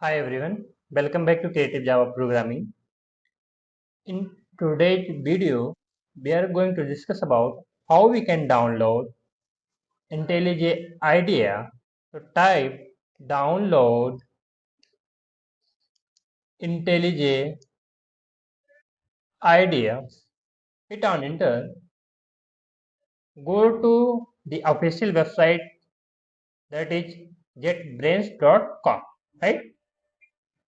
Hi everyone, welcome back to Creative Java Programming. In today's video, we are going to discuss about how we can download IntelliJ IDEA. So type download IntelliJ IDEA, hit on enter, go to the official website, that is JetBrains.com, right?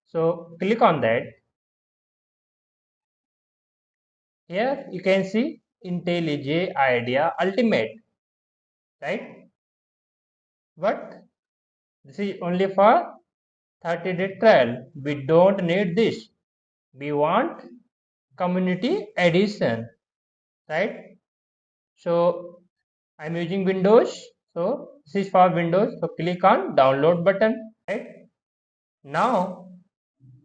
So click on that. Here you can see IntelliJ IDEA Ultimate, right? But this is only for 30-day trial. We don't need this. We want community edition, right? So I'm using Windows. So this is for Windows. So click on download button, right? Now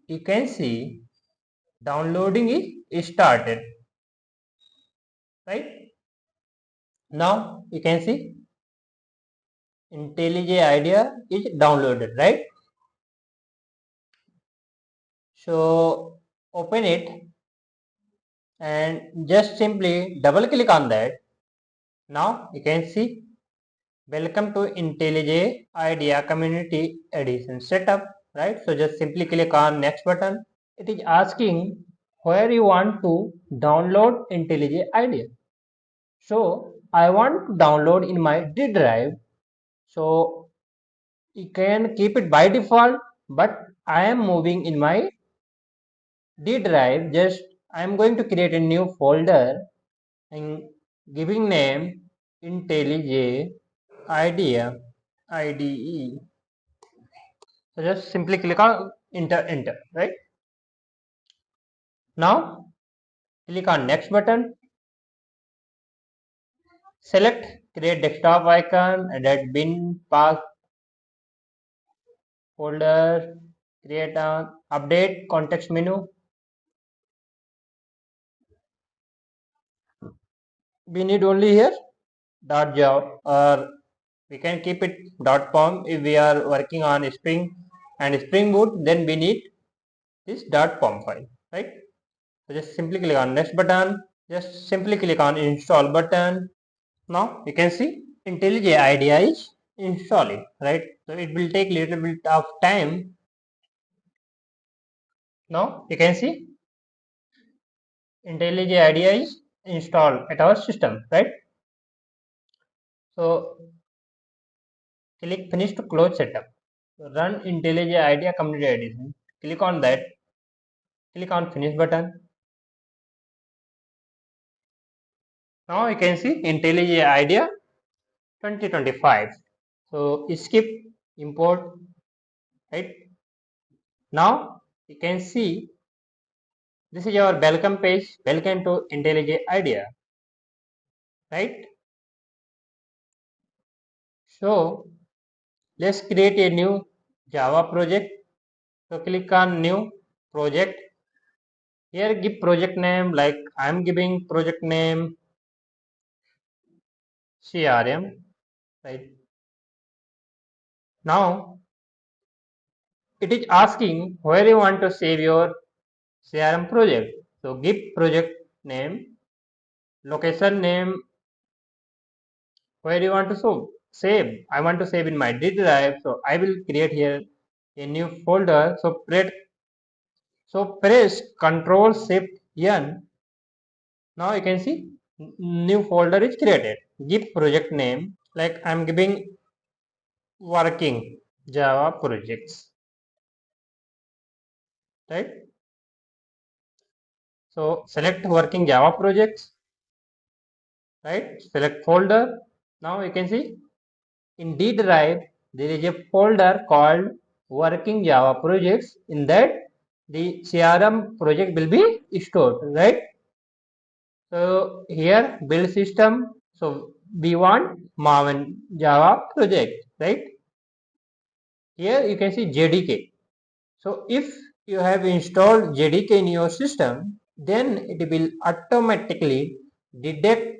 you can see downloading is started, right? Now you can see IntelliJ IDEA is downloaded, right? So open it and just simply double click on that. Now you can see welcome to IntelliJ IDEA Community Edition setup, right? So just simply click on next button. It is asking where you want to download IntelliJ IDEA. So I want to download in my D drive. So you can keep it by default, but I am moving in my D drive. Just I am going to create a new folder and giving name IntelliJ IDEA IDE. So just simply click on enter, right? Now click on next button, select create desktop icon, add bin path folder, create an update context menu. We need only here .job, or we can keep it .pom if we are working on Spring and Spring Boot. Then we need this .pom file, right? So just simply click on next button. Just simply click on install button. Now you can see IntelliJ IDEA is installing, right? So it will take little bit of time. Now you can see IntelliJ IDEA is installed at our system, right? So click finish to close setup. So run IntelliJ IDEA Community Edition. Click on that. Click on finish button. Now you can see IntelliJ IDEA 2025. So skip import, right? Now you can see this is our welcome page. Welcome to IntelliJ IDEA, right? So let's create a new Java project. So click on new project. Here give project name, like I am giving project name CRM, right? Now it is asking where you want to save your CRM project. So give project name, location name, where you want to save. I want to save in my D drive. So I will create here a new folder. So press Control Shift N. Now you can see new folder is created. Give project name, like I'm giving working Java projects, right? So select working Java projects, right? Select folder. Now you can see in D drive there is a folder called working Java projects. In that the CRM project will be stored, right? So here build system. So we want Maven Java project, right? Here you can see JDK. So if you have installed JDK in your system, then it will automatically detect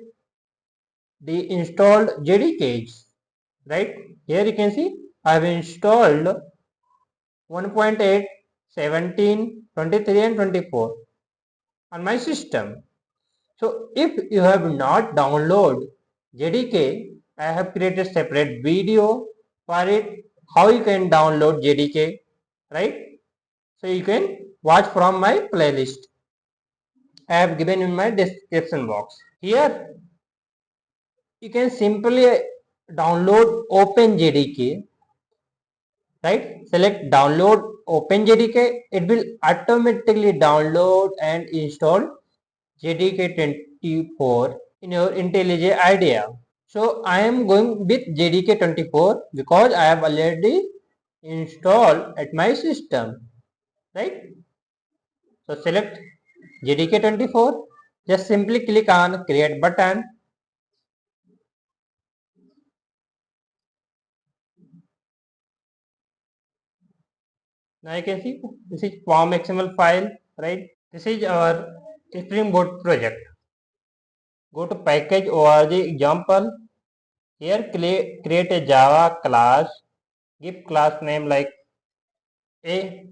the installed JDKs, right? Here you can see I have installed 1.8, 17, 23 and 24 on my system. So if you have not downloaded JDK, I have created separate video for it, how you can download JDK, right? So you can watch from my playlist. I have given in my description box. Here you can simply download OpenJDK, right? Select download OpenJDK. It will automatically download and install JDK 24 in your IntelliJ IDEA. So I am going with JDK 24 because I have already installed at my system, right? So select JDK 24. Just simply click on create button. Now you can see this is form XML file, right? This is our Spring Boot project. Go to package org example. Here create a Java class. Give class name like A.